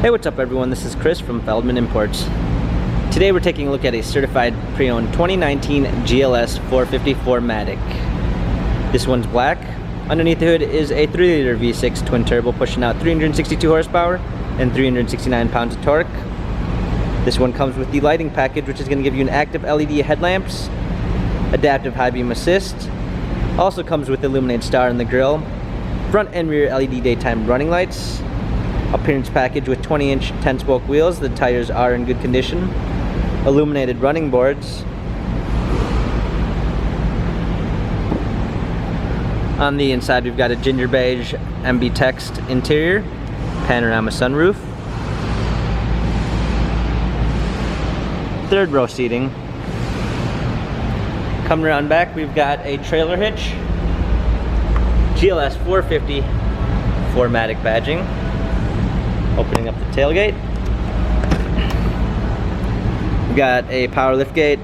Hey, what's up everyone? This is Chris from Feldmann Imports. Today we're taking a look at a certified pre-owned 2019 GLS 450 4MATIC. This one's black. Underneath the hood is a 3-liter V6 twin turbo pushing out 362 horsepower and 369 pounds of torque. This one comes with the lighting package, which is going to give you an active LED headlamps, adaptive high beam assist. Also comes with illuminated star in the grille, front and rear LED daytime running lights. Appearance package with 20-inch 10-spoke wheels. The tires are in good condition. Illuminated running boards. On the inside we've got a ginger beige MB text interior, panorama sunroof, third row seating. Coming around back we've got a trailer hitch, GLS 450 4MATIC badging. Opening up the tailgate. We've got a power lift gate,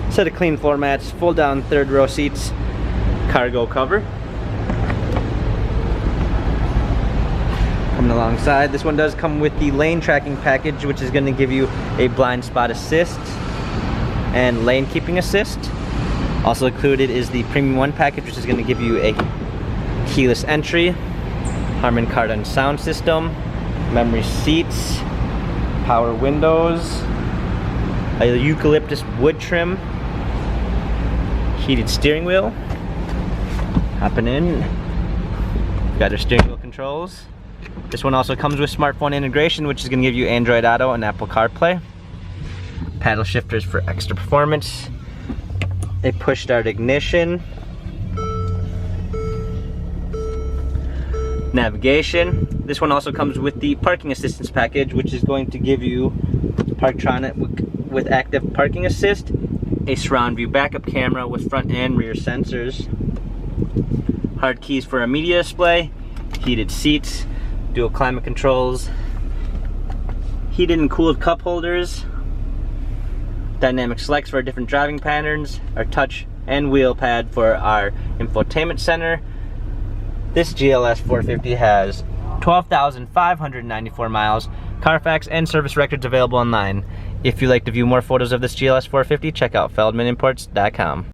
set of clean floor mats, fold down third row seats, cargo cover. Coming alongside, this one does come with the lane tracking package, which is going to give you a blind spot assist and lane keeping assist. Also included is the Premium 1 package, which is going to give you a keyless entry, Harman Kardon sound system, memory seats, power windows, a eucalyptus wood trim, heated steering wheel. Hopping in, got our steering wheel controls. This one also comes with smartphone integration, which is going to give you Android Auto and Apple CarPlay. Paddle shifters for extra performance. A push start ignition. Navigation. This one also comes with the parking assistance package, which is going to give you Parktronic with active parking assist, a surround view backup camera with front and rear sensors, hard keys for a media display, heated seats, dual climate controls, heated and cooled cup holders, dynamic selects for different driving patterns, our touch and wheel pad for our infotainment center. This GLS 450 has 12,594 miles, Carfax and service records available online. If you'd like to view more photos of this GLS 450, check out feldmanimports.com.